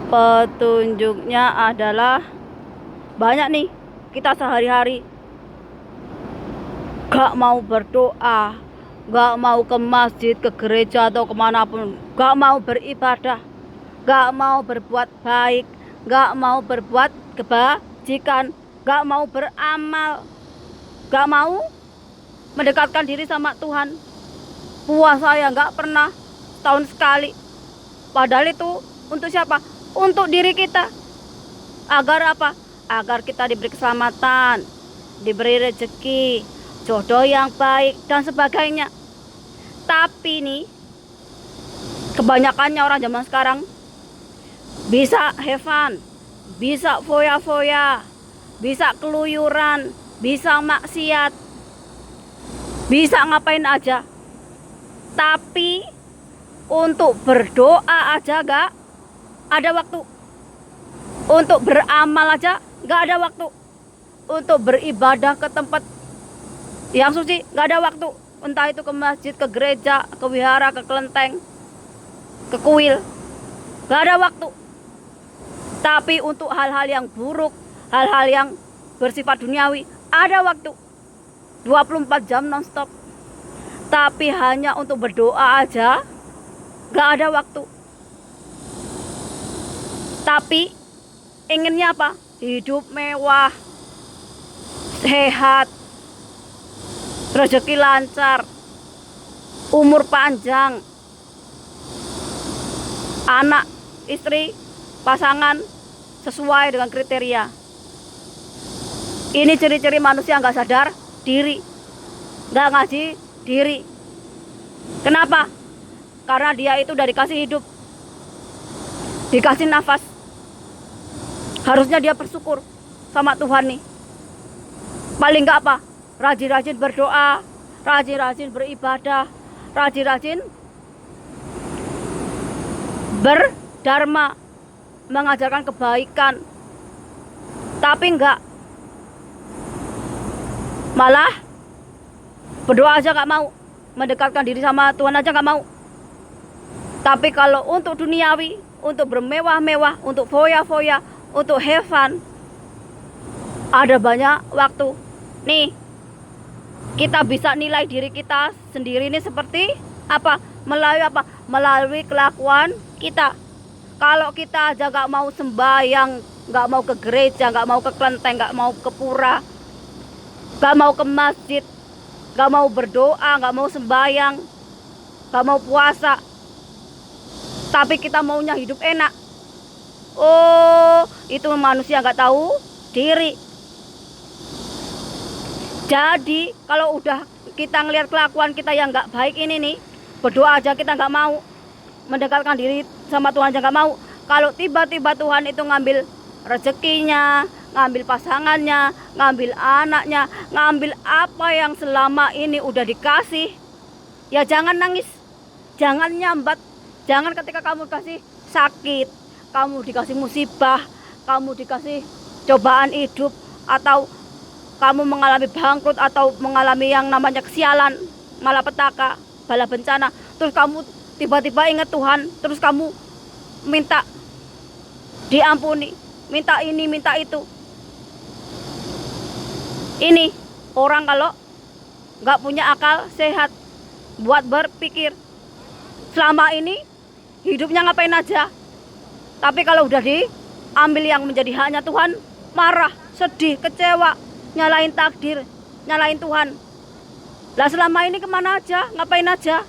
Petunjuknya adalah banyak nih, kita sehari-hari gak mau berdoa, gak mau ke masjid, ke gereja atau kemanapun, gak mau beribadah, gak mau berbuat baik, gak mau berbuat kebajikan, gak mau beramal, gak mau mendekatkan diri sama Tuhan. Puasa ya gak pernah, setahun sekali. Padahal itu untuk siapa? Untuk diri kita. Agar apa? Agar kita diberi keselamatan, diberi rezeki, jodoh yang baik, dan sebagainya. Tapi nih, kebanyakannya orang zaman sekarang bisa have fun, bisa foya-foya, bisa keluyuran, bisa maksiat, bisa ngapain aja. Tapi untuk berdoa aja gak ada waktu. Untuk beramal aja gak ada waktu. Untuk beribadah ke tempat yang suci gak ada waktu. Entah itu ke masjid, ke gereja, ke wihara, ke kelenteng, ke kuil, gak ada waktu. Tapi untuk hal-hal yang buruk, hal-hal yang bersifat duniawi, ada waktu. 24 jam nonstop. Tapi hanya untuk berdoa aja gak ada waktu. Tapi inginnya apa? Hidup mewah, sehat, rezeki lancar, umur panjang, anak, istri, pasangan sesuai dengan kriteria. Ini ciri-ciri manusia gak sadar diri, gak ngaji diri. Kenapa? Karena dia itu udah dikasih hidup, dikasih nafas. Harusnya dia bersyukur sama Tuhan nih. Paling gak apa? Rajin-rajin berdoa, rajin-rajin beribadah, rajin-rajin berdharma, mengajarkan kebaikan. Tapi enggak, malah berdoa aja gak mau, mendekatkan diri sama Tuhan aja gak mau. Tapi kalau untuk duniawi, untuk bermewah-mewah, untuk foya-foya, untuk have fun, ada banyak waktu. Nih, kita bisa nilai diri kita sendiri ini seperti apa? Melalui apa? Melalui kelakuan kita. Kalau kita aja gak mau sembahyang, gak mau ke gereja, gak mau ke kelenteng, gak mau ke pura, gak mau ke masjid, gak mau berdoa, gak mau sembahyang, gak mau puasa, tapi kita maunya hidup enak. Oh, itu manusia gak tahu diri. Jadi kalau udah kita ngelihat kelakuan kita yang gak baik ini nih, berdoa aja kita gak mau, mendekatkan diri sama Tuhan aja gak mau. Kalau tiba-tiba Tuhan itu ngambil rezekinya, ngambil pasangannya, ngambil anaknya, ngambil apa yang selama ini udah dikasih, ya jangan nangis, jangan nyambat. Jangan ketika kamu dikasih sakit, kamu dikasih musibah, kamu dikasih cobaan hidup, atau kamu mengalami bangkrut, atau mengalami yang namanya kesialan, malapetaka, bala bencana, terus kamu tiba-tiba ingat Tuhan, terus kamu minta diampuni, minta ini, minta itu. Ini orang kalau nggak punya akal sehat buat berpikir. Selama ini hidupnya ngapain aja, tapi kalau udah diambil yang menjadi haknya Tuhan, marah, sedih, kecewa, nyalain takdir, nyalain Tuhan. Lah selama ini kemana aja, ngapain aja?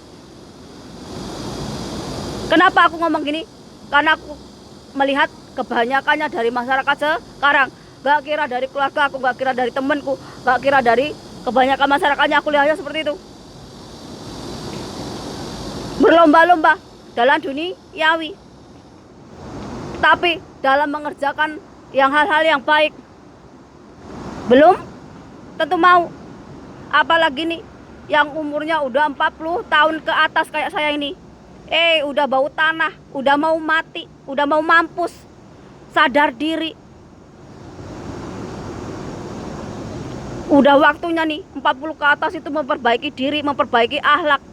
Kenapa aku ngomong gini? Karena aku melihat kebanyakannya dari masyarakat sekarang. Gak kira dari keluarga aku, gak kira dari temenku, gak kira dari kebanyakan masyarakatnya, aku lihatnya seperti itu. Berlomba-lomba dalam duniawi, tapi dalam mengerjakan yang hal-hal yang baik belum tentu mau. Apalagi nih yang umurnya udah 40 tahun ke atas kayak saya ini, udah bau tanah, udah mau mati, udah mau mampus. Sadar diri, udah waktunya nih 40 ke atas itu memperbaiki diri, memperbaiki akhlak.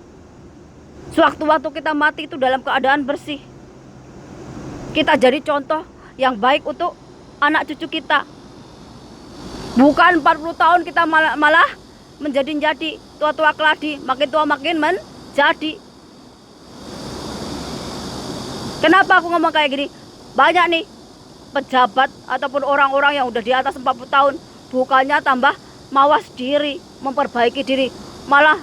Sewaktu-waktu kita mati itu dalam keadaan bersih. Kita jadi contoh yang baik untuk anak cucu kita. Bukan 40 tahun kita malah menjadi tua-tua keladi, makin tua makin menjadi. Kenapa aku ngomong kayak gini? Banyak nih pejabat ataupun orang-orang yang udah di atas 40 tahun, bukannya tambah mawas diri, memperbaiki diri, malah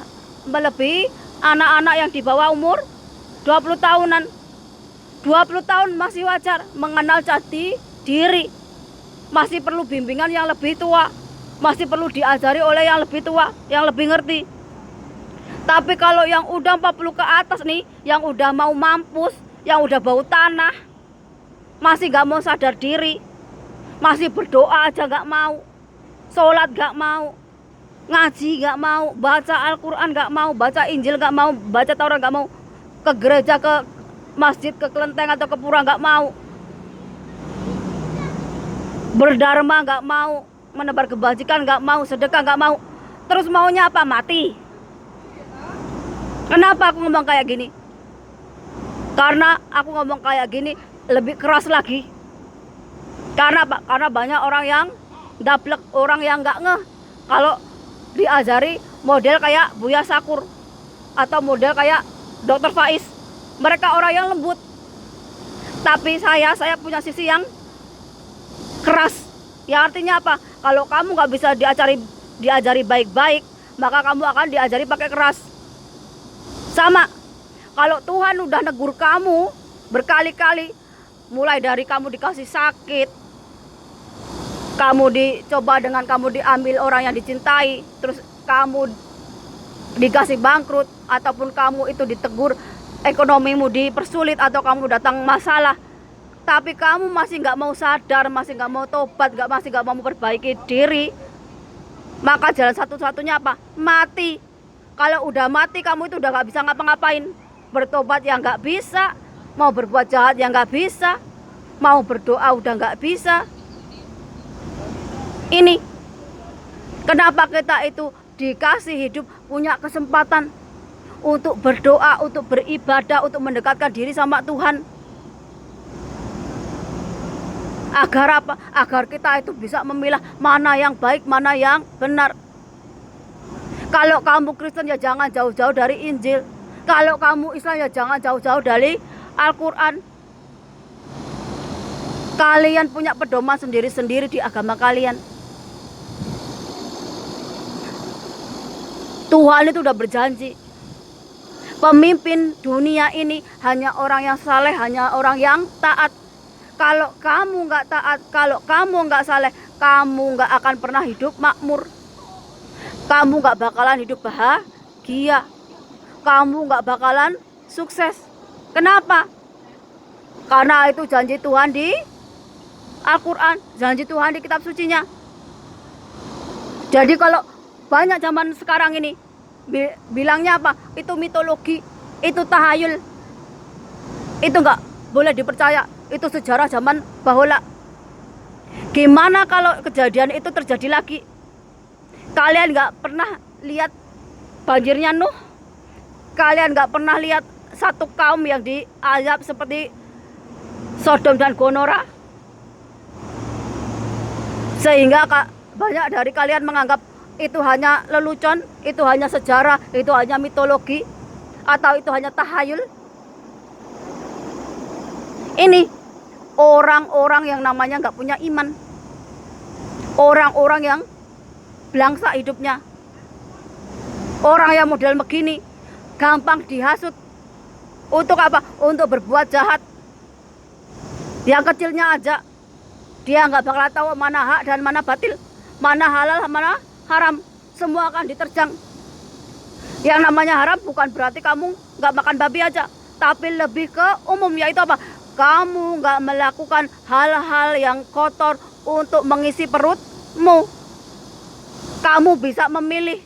melebihi anak-anak yang di bawah umur 20 tahunan. 20 tahun masih wajar mengenal jati diri. Masih perlu bimbingan yang lebih tua, masih perlu diajari oleh yang lebih tua, yang lebih ngerti. Tapi kalau yang udah 40 ke atas nih, yang udah mau mampus, yang udah bau tanah, masih gak mau sadar diri, masih berdoa aja gak mau, sholat gak mau, ngaji gak mau, baca Al-Quran gak mau, baca Injil gak mau, baca Taurat gak mau, ke gereja, ke masjid, ke kelenteng atau ke pura gak mau, berdharma gak mau, menebar kebajikan gak mau, sedekah gak mau. Terus maunya apa? Mati. Kenapa aku ngomong kayak gini? Karena aku ngomong kayak gini lebih keras lagi. Karena apa? Karena banyak orang yang daplek, orang yang gak ngeh kalau diajari model kayak Buya Sakur atau model kayak Dr. Faiz. Mereka orang yang lembut. Tapi saya punya sisi yang keras. Ya artinya apa? Kalau kamu nggak bisa diajari baik-baik, maka kamu akan diajari pakai keras. Sama. Kalau Tuhan udah negur kamu berkali-kali, mulai dari kamu dikasih sakit, kamu dicoba dengan kamu diambil orang yang dicintai, terus kamu dikasih bangkrut, ataupun kamu itu ditegur, ekonomimu dipersulit, atau kamu datang masalah, tapi kamu masih nggak mau sadar, masih nggak mau tobat, masih nggak mau memperbaiki diri, maka jalan satu-satunya apa? Mati. Kalau udah mati, kamu itu udah nggak bisa ngapa-ngapain. Bertobat yang nggak bisa, mau berbuat jahat yang nggak bisa, mau berdoa udah nggak bisa. Ini kenapa kita itu dikasih hidup, punya kesempatan untuk berdoa, untuk beribadah, untuk mendekatkan diri sama Tuhan. Agar apa? Agar kita itu bisa memilah mana yang baik, mana yang benar. Kalau kamu Kristen ya jangan jauh-jauh dari Injil. Kalau kamu Islam ya jangan jauh-jauh dari Al-Quran. Kalian punya pedoman sendiri-sendiri di agama kalian. Tuhan itu udah berjanji, pemimpin dunia ini hanya orang yang saleh, hanya orang yang taat. Kalau kamu nggak taat, kalau kamu nggak saleh, kamu nggak akan pernah hidup makmur. Kamu nggak bakalan hidup bahagia. Kamu nggak bakalan sukses. Kenapa? Karena itu janji Tuhan di Al-Quran, janji Tuhan di kitab sucinya. Jadi kalau banyak zaman sekarang ini bilangnya apa? Itu mitologi, itu tahayul, itu nggak boleh dipercaya. Itu sejarah zaman bahula. Gimana kalau kejadian itu terjadi lagi? Kalian nggak pernah lihat banjirnya Nuh? Kalian nggak pernah lihat satu kaum yang diazab seperti Sodom dan Gomora? Sehingga banyak dari kalian menganggap itu hanya lelucon, itu hanya sejarah, itu hanya mitologi, atau itu hanya tahayul. Ini orang-orang yang namanya nggak punya iman, orang-orang yang belangsak hidupnya, orang yang model begini gampang dihasut. Untuk apa? Untuk berbuat jahat. Yang kecilnya aja dia nggak bakal tahu mana hak dan mana batil, mana halal mana haram, semua akan diterjang. Yang namanya haram bukan berarti kamu nggak makan babi aja, tapi lebih ke umum, yaitu apa? Kamu nggak melakukan hal-hal yang kotor untuk mengisi perutmu. Kamu bisa memilih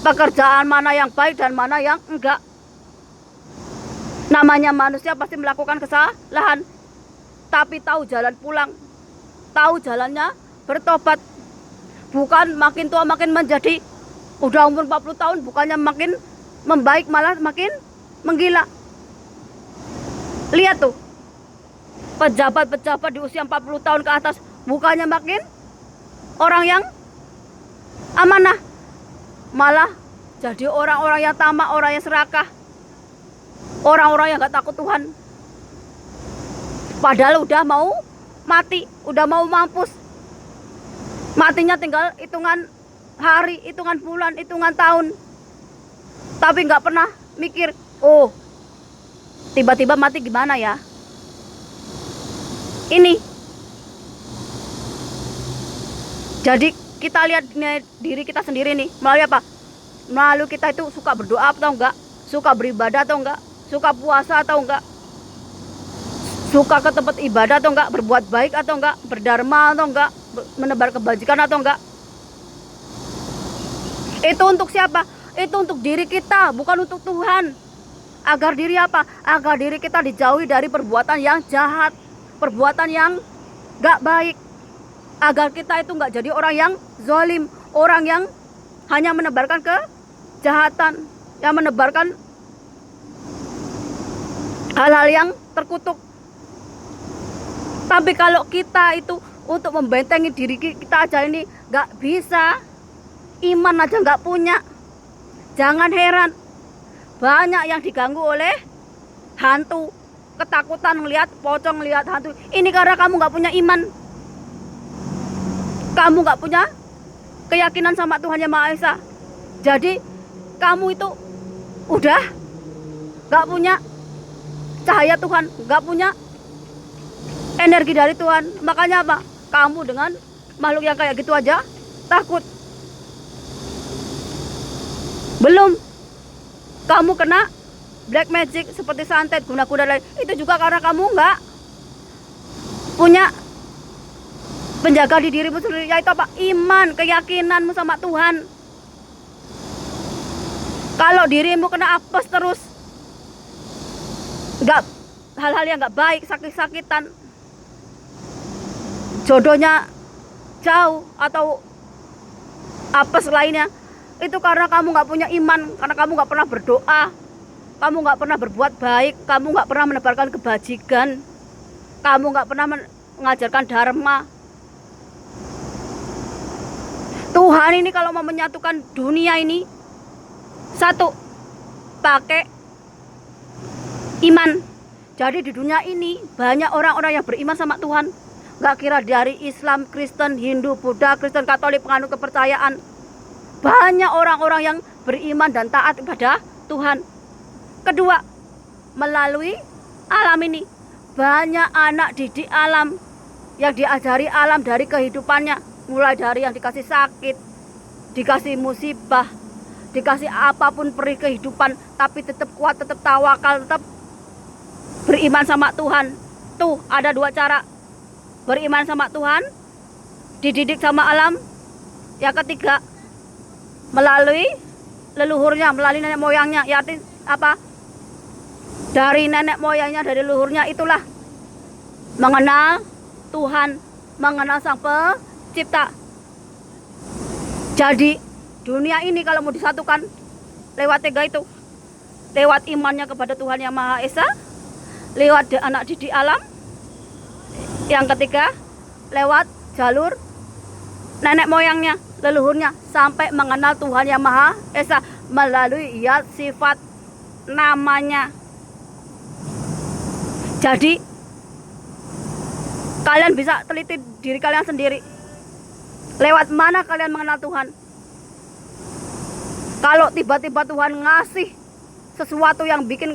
pekerjaan mana yang baik dan mana yang enggak. Namanya manusia pasti melakukan kesalahan, tapi tahu jalan pulang, tahu jalannya bertobat. Bukan makin tua makin menjadi, udah umur 40 tahun bukannya makin membaik, malah makin menggila. Lihat tuh, pejabat-pejabat di usia 40 tahun ke atas bukannya makin orang yang amanah, malah jadi orang-orang yang tamak, orang yang serakah, orang-orang yang gak takut Tuhan. Padahal udah mau mati, udah mau mampus, matinya tinggal hitungan hari, hitungan bulan, hitungan tahun, tapi gak pernah mikir, oh tiba-tiba mati gimana ya. Ini jadi kita lihat diri kita sendiri nih melalui apa? Melalui kita itu suka berdoa atau enggak, suka beribadah atau enggak, suka puasa atau enggak, suka ke tempat ibadah atau enggak, berbuat baik atau enggak, berdharma atau enggak, menebar kebajikan atau enggak. Itu untuk siapa? Itu untuk diri kita, bukan untuk Tuhan. Agar diri apa? Agar diri kita dijauhi dari perbuatan yang jahat, perbuatan yang gak baik. Agar kita itu gak jadi orang yang zalim, orang yang hanya menebarkan kejahatan, yang menebarkan hal-hal yang terkutuk. Tapi kalau kita itu untuk membentengi diri kita aja ini gak bisa, iman aja gak punya, jangan heran banyak yang diganggu oleh hantu, ketakutan melihat pocong, melihat hantu. Ini karena kamu gak punya iman, kamu gak punya keyakinan sama Tuhan Yang Maha Esa. Jadi kamu itu udah gak punya cahaya Tuhan, gak punya energi dari Tuhan. Makanya apa? Kamu dengan makhluk yang kayak gitu aja takut. Belum kamu kena black magic seperti santet, guna-guna lain. Itu juga karena kamu nggak punya penjaga di dirimu sendiri, yaitu apa? Iman, keyakinanmu sama Tuhan. Kalau dirimu kena apes terus, nggak, hal-hal yang nggak baik, sakit-sakitan, jodohnya jauh atau apes lainnya, itu karena kamu nggak punya iman, karena kamu nggak pernah berdoa, kamu nggak pernah berbuat baik, kamu nggak pernah menebarkan kebajikan, kamu nggak pernah mengajarkan dharma. Tuhan ini kalau mau menyatukan dunia ini satu, pakai iman. Jadi di dunia ini banyak orang-orang yang beriman sama Tuhan. Gak kira dari Islam, Kristen, Hindu, Buddha, Kristen, Katolik, penganut kepercayaan. Banyak orang-orang yang beriman dan taat kepada Tuhan. Kedua, melalui alam ini banyak anak didik alam yang diajari alam dari kehidupannya. Mulai dari yang dikasih sakit, dikasih musibah, dikasih apapun perih kehidupan, tapi tetap kuat, tetap tawakal, tetap beriman sama Tuhan. Tuh ada dua cara, beriman sama Tuhan, dididik sama alam. Yang ketiga, melalui leluhurnya, melalui nenek moyangnya. Ya arti apa? Dari nenek moyangnya, dari leluhurnya, itulah mengenal Tuhan, mengenal Sang Pencipta. Jadi dunia ini kalau mau disatukan lewat tiga itu, lewat imannya kepada Tuhan Yang Maha Esa, lewat anak didik alam, yang ketiga lewat jalur nenek moyangnya, leluhurnya, sampai mengenal Tuhan Yang Maha Esa melalui zat sifat namanya. Jadi kalian bisa teliti diri kalian sendiri, lewat mana kalian mengenal Tuhan. Kalau tiba-tiba Tuhan ngasih sesuatu yang bikin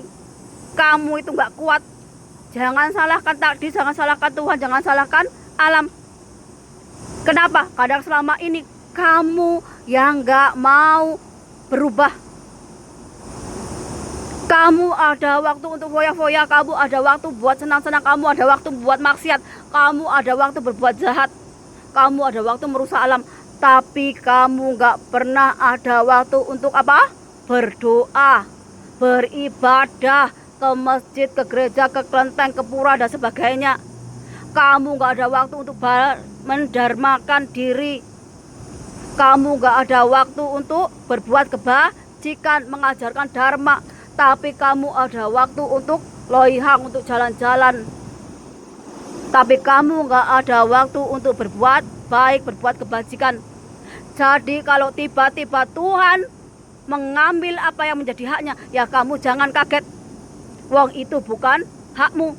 kamu itu nggak kuat, jangan salahkan takdir, jangan salahkan Tuhan, jangan salahkan alam. Kenapa? Kadang selama ini kamu yang nggak mau berubah. Kamu ada waktu untuk foya-foya, kamu ada waktu buat senang-senang, kamu ada waktu buat maksiat, kamu ada waktu berbuat jahat, kamu ada waktu merusak alam. Tapi kamu nggak pernah ada waktu untuk apa? Berdoa, beribadah, ke masjid, ke gereja, ke kelenteng, ke pura, dan sebagainya. Kamu nggak ada waktu untuk mendarmakan diri. Kamu nggak ada waktu untuk berbuat kebajikan, mengajarkan dharma. Tapi kamu ada waktu untuk loihang, untuk jalan-jalan, Tapi kamu gak ada waktu untuk berbuat baik, berbuat kebajikan. Jadi kalau tiba-tiba Tuhan mengambil apa yang menjadi haknya, ya kamu jangan kaget. Wong itu bukan hakmu.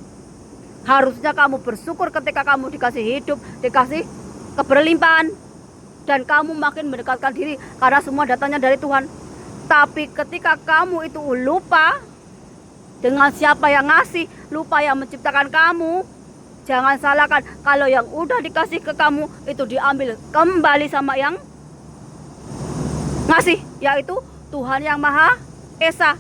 Harusnya kamu bersyukur ketika kamu dikasih hidup, dikasih keberlimpahan, dan kamu makin mendekatkan diri karena semua datangnya dari Tuhan. Tapi ketika kamu itu lupa dengan siapa yang ngasih, lupa yang menciptakan kamu, jangan salahkan kalau yang udah dikasih ke kamu itu diambil kembali sama yang ngasih, yaitu Tuhan yang Maha Esa.